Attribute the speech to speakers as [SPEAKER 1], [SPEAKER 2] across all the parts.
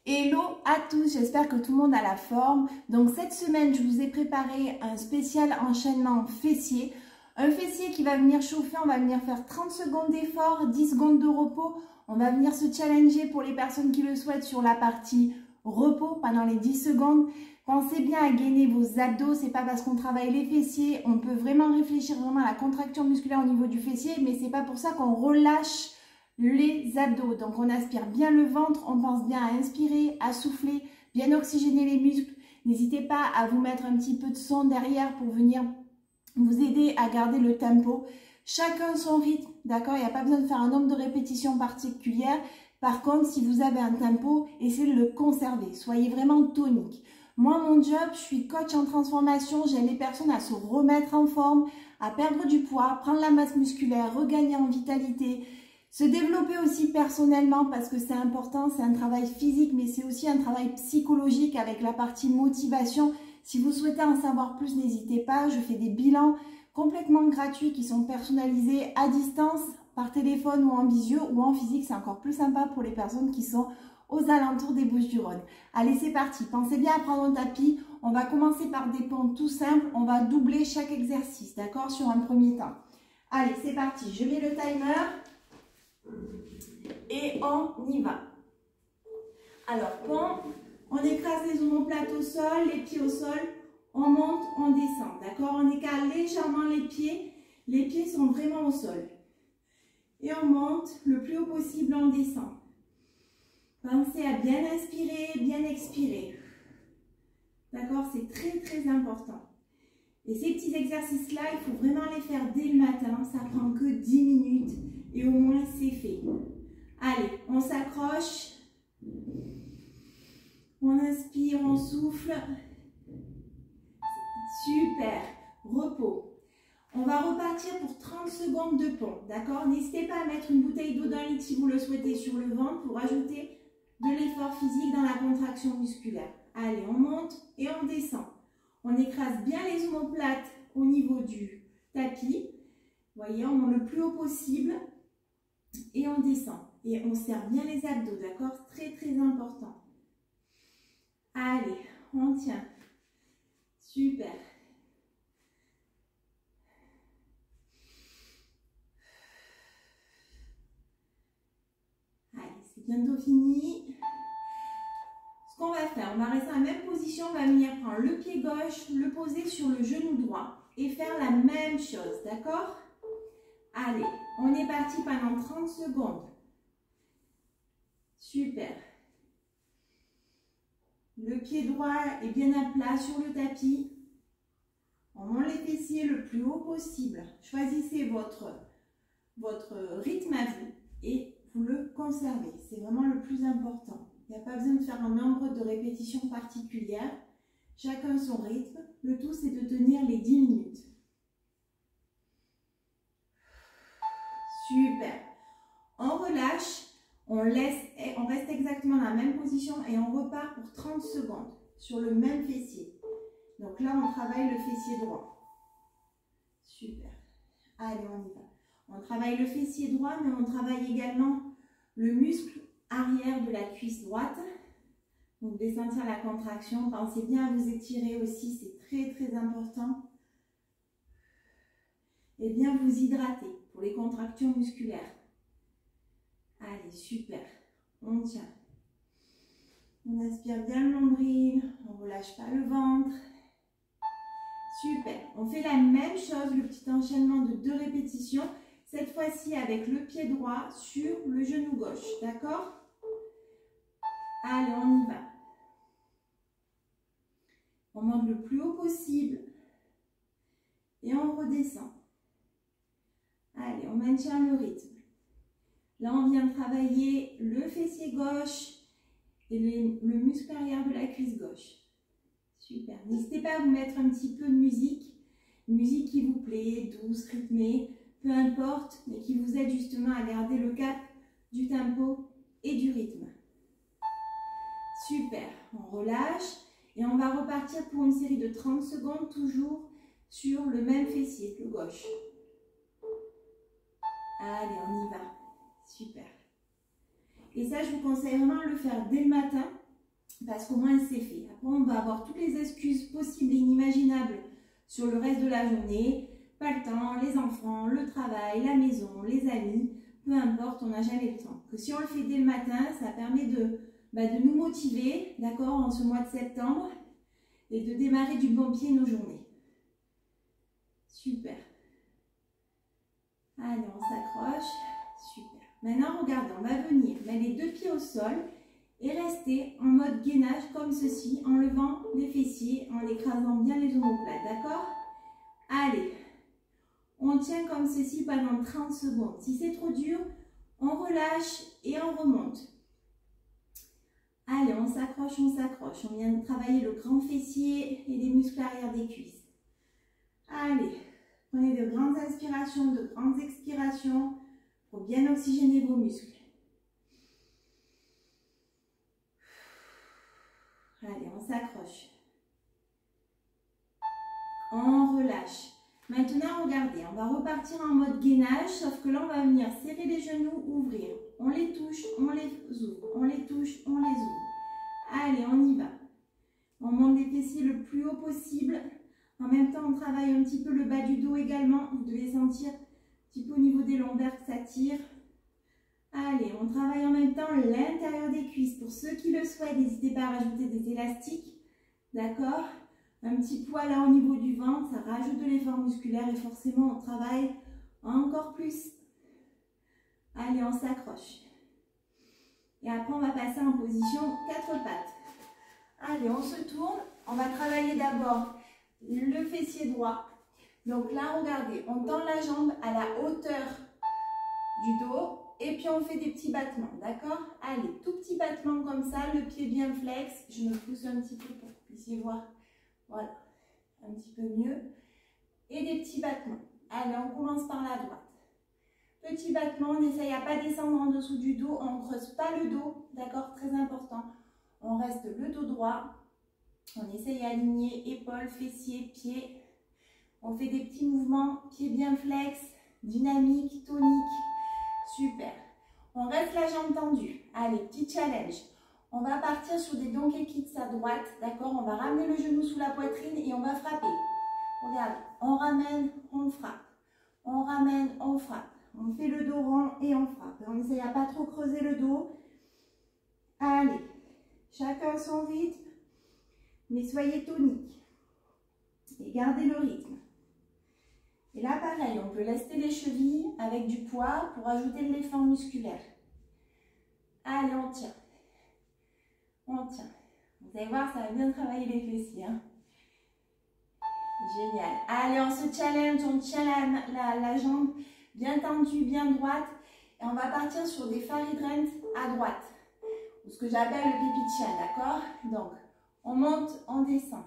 [SPEAKER 1] Hello à tous, j'espère que tout le monde a la forme. Donc cette semaine, je vous ai préparé un spécial enchaînement fessier. Un fessier qui va venir chauffer, on va venir faire 30 secondes d'effort, 10 secondes de repos. On va venir se challenger pour les personnes qui le souhaitent sur la partie repos pendant les 10 secondes. Pensez bien à gainer vos abdos, c'est pas parce qu'on travaille les fessiers, on peut vraiment réfléchir vraiment à la contraction musculaire au niveau du fessier, mais c'est pas pour ça qu'on relâche les abdos. Donc on aspire bien le ventre, on pense bien à inspirer, à souffler, bien oxygéner les muscles. N'hésitez pas à vous mettre un petit peu de son derrière pour venir vous aider à garder le tempo. Chacun son rythme, d'accord? Il n'y a pas besoin de faire un nombre de répétitions particulières. Par contre, si vous avez un tempo, essayez de le conserver. Soyez vraiment tonique. Moi, mon job, je suis coach en transformation. J'aide les personnes à se remettre en forme, à perdre du poids, prendre la masse musculaire, regagner en vitalité, se développer aussi personnellement parce que c'est important, c'est un travail physique, mais c'est aussi un travail psychologique avec la partie motivation. Si vous souhaitez en savoir plus, n'hésitez pas. Je fais des bilans complètement gratuits qui sont personnalisés à distance, par téléphone ou en visio ou en physique. C'est encore plus sympa pour les personnes qui sont aux alentours des Bouches-du-Rhône. Allez, c'est parti. Pensez bien à prendre un tapis. On va commencer par des pompes tout simples. On va doubler chaque exercice, d'accord, sur un premier temps. Allez, c'est parti. Je mets le timer. Et on y va. Alors, pompe, on écrase les omoplates au sol, les pieds au sol, on monte, on descend, d'accord? On écarte légèrement les pieds sont vraiment au sol. Et on monte le plus haut possible, on descend. Pensez à bien inspirer, bien expirer. D'accord? C'est très très important. Et ces petits exercices-là, il faut vraiment les faire dès le matin, ça prend que 10 minutes et au moins c'est fait. Allez, on s'accroche, on inspire, on souffle. Super, repos. On va repartir pour 30 secondes de pompe, d'accord? N'hésitez pas à mettre une bouteille d'eau d'un litre si vous le souhaitez sur le ventre pour ajouter de l'effort physique dans la contraction musculaire. Allez, on monte et on descend. On écrase bien les omoplates au niveau du tapis. Vous voyez, on monte le plus haut possible et on descend. Et on serre bien les abdos, d'accord? Très, très important. Allez, on tient. Super. Allez, c'est bientôt fini. Ce qu'on va faire, on va rester dans la même position. On va venir prendre le pied gauche, le poser sur le genou droit et faire la même chose, d'accord? Allez, on est parti pendant 30 secondes. Super. Le pied droit est bien à plat sur le tapis. On monte les fessiers le plus haut possible. Choisissez votre rythme à vous et vous le conservez. C'est vraiment le plus important. Il n'y a pas besoin de faire un nombre de répétitions particulières. Chacun son rythme. Le tout, c'est de tenir les 10 minutes. Super. On relâche. On reste exactement dans la même position et on repart pour 30 secondes sur le même fessier. Donc là, on travaille le fessier droit. Super. Allez, on y va. On travaille le fessier droit, mais on travaille également le muscle arrière de la cuisse droite. Donc, vous devez sentir la contraction. Pensez bien à vous étirer aussi, c'est très, très important. Et bien vous hydrater pour les contractions musculaires. Allez, super. On tient. On aspire bien le nombril. On ne relâche pas le ventre. Super. On fait la même chose, le petit enchaînement de 2 répétitions. Cette fois-ci avec le pied droit sur le genou gauche. D'accord? Allez, on y va. On monte le plus haut possible. Et on redescend. Allez, on maintient le rythme. Là, on vient travailler le fessier gauche et le muscle arrière de la cuisse gauche. Super. N'hésitez pas à vous mettre un petit peu de musique. Une musique qui vous plaît, douce, rythmée, peu importe, mais qui vous aide justement à garder le cap du tempo et du rythme. Super. On relâche et on va repartir pour une série de 30 secondes, toujours sur le même fessier, le gauche. Allez, on y va. Super. Et ça, je vous conseille vraiment de le faire dès le matin parce qu'au moins c'est fait. Après, on va avoir toutes les excuses possibles et inimaginables sur le reste de la journée. Pas le temps, les enfants, le travail, la maison, les amis, peu importe, on n'a jamais le temps. Que si on le fait dès le matin, ça permet de nous motiver, d'accord, en ce mois de septembre, et de démarrer du bon pied nos journées. Super. Allez, on s'accroche. Super. Maintenant, regardez, on va venir mettre les deux pieds au sol et rester en mode gainage comme ceci, en levant les fessiers, en écrasant bien les omoplates, d'accord? Allez, on tient comme ceci pendant 30 secondes. Si c'est trop dur, on relâche et on remonte. Allez, on s'accroche, on s'accroche. On vient de travailler le grand fessier et les muscles arrière des cuisses. Allez, prenez de grandes inspirations, de grandes expirations pour bien oxygéner vos muscles. Allez, on s'accroche. On relâche. Maintenant, regardez, on va repartir en mode gainage, sauf que là, on va venir serrer les genoux, ouvrir. On les touche, on les ouvre. On les touche, on les ouvre. Allez, on y va. On monte les fessiers le plus haut possible. En même temps, on travaille un petit peu le bas du dos également. Vous devez sentir un petit peu au niveau des lombaires que ça tire. Allez, on travaille en même temps l'intérieur des cuisses. Pour ceux qui le souhaitent, n'hésitez pas à rajouter des élastiques. D'accord? Un petit poids là au niveau du ventre, ça rajoute de l'effort musculaire et forcément, on travaille encore plus. Allez, on s'accroche. Et après, on va passer en position 4 pattes. Allez, on se tourne. On va travailler d'abord le fessier droit. Donc là, regardez, on tend la jambe à la hauteur du dos et puis on fait des petits battements, d'accord? Allez, tout petit battement comme ça, le pied bien flex. Je me pousse un petit peu pour que vous puissiez voir. Voilà, un petit peu mieux. Et des petits battements. Allez, on commence par la droite. Petit battement, on essaye à ne pas descendre en dessous du dos. On ne creuse pas le dos, d'accord? Très important. On reste le dos droit. On essaye d'aligner épaules, fessiers, pieds. On fait des petits mouvements, pieds bien flex, dynamique, tonique. Super. On reste la jambe tendue. Allez, petit challenge. On va partir sur des donkey kicks à droite, d'accord? On va ramener le genou sous la poitrine et on va frapper. Regarde, on ramène, on frappe. On ramène, on frappe. On fait le dos rond et on frappe. On essaye à pas trop creuser le dos. Allez, chacun son rythme, mais soyez tonique. Et gardez le rythme. Et là, pareil, on peut lester les chevilles avec du poids pour ajouter de l'effort musculaire. Allez, on tient. On tient. Vous allez voir, ça va bien travailler les fessiers. Hein. Génial. Allez, on se challenge, on tient la jambe bien tendue, bien droite. Et on va partir sur des faridrent à droite. Ou ce que j'appelle le pipi de chien, d'accord? Donc, on monte, on descend.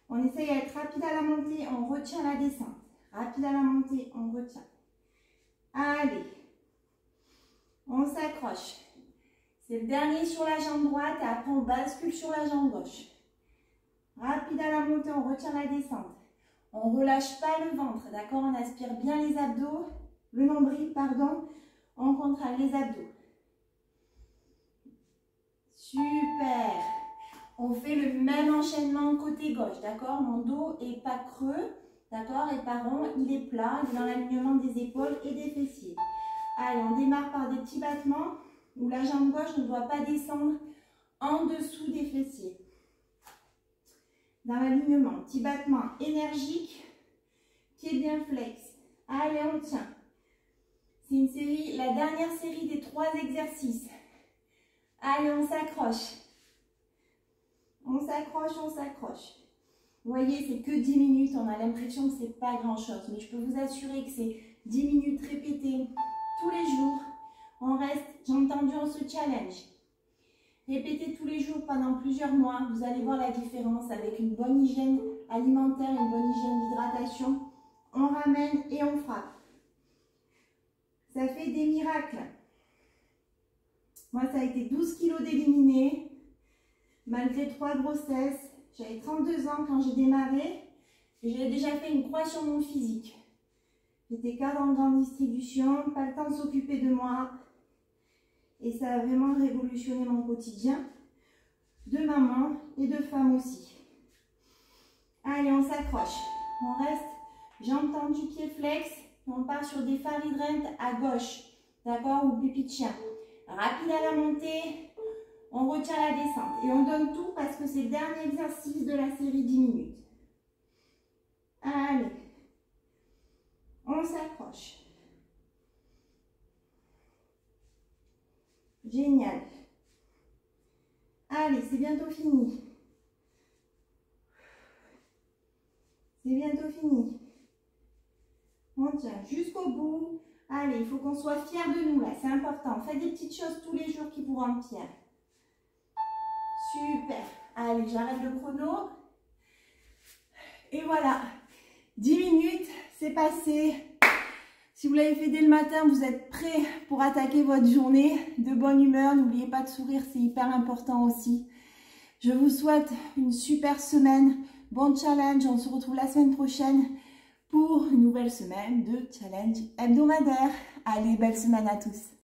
[SPEAKER 1] On essaye d'être rapide à la montée, on retient la descente. Rapide à la montée, on retient. Allez. On s'accroche. C'est le dernier sur la jambe droite et après on bascule sur la jambe gauche. Rapide à la montée, on retient la descente. On ne relâche pas le ventre, d'accord? On aspire bien les abdos, le nombril, pardon. On contracte les abdos. Super. On fait le même enchaînement côté gauche, d'accord? Mon dos n'est pas creux, d'accord? Et pas rond, il est plat, il est dans l'alignement des épaules et des fessiers. Allez, on démarre par des petits battements où la jambe gauche ne doit pas descendre en dessous des fessiers. Dans l'alignement, petit battement énergique, pied bien flex. Allez, on tient. C'est une série, la dernière série des 3 exercices. Allez, on s'accroche. On s'accroche, on s'accroche. Vous voyez, c'est que 10 minutes. On a l'impression que c'est pas grand-chose. Mais je peux vous assurer que c'est 10 minutes répétées tous les jours. On reste, j'ai entendu, on se challenge. Répétez tous les jours pendant plusieurs mois. Vous allez voir la différence avec une bonne hygiène alimentaire, une bonne hygiène d'hydratation. On ramène et on frappe. Ça fait des miracles. Moi, ça a été 12 kilos d'éliminer. Malgré 3 grossesses. J'avais 32 ans quand j'ai démarré. Et j'avais déjà fait une croix sur mon physique. J'étais cadre en grande distribution. Pas le temps de s'occuper de moi. Et ça a vraiment révolutionné mon quotidien. de maman et de femme aussi. Allez, on s'accroche. On reste jambes tendues, pieds flex. On part sur des faridrentes à gauche. D'accord? Ou pipi de chien. Rapide à la montée. On retient la descente. Et on donne tout parce que c'est le dernier exercice de la série 10 minutes. Allez. On s'accroche. Génial. Allez, c'est bientôt fini. C'est bientôt fini. On tient jusqu'au bout. Allez, il faut qu'on soit fiers de nous là, c'est important. Faites des petites choses tous les jours qui vous rendent fiers. Super. Allez, j'arrête le chrono. Et voilà. 10 minutes, c'est passé. Si vous l'avez fait dès le matin, vous êtes prêts pour attaquer votre journée de bonne humeur. N'oubliez pas de sourire, c'est hyper important aussi. Je vous souhaite une super semaine. Bon challenge, on se retrouve la semaine prochaine pour une nouvelle semaine de challenge hebdomadaire. Allez, belle semaine à tous.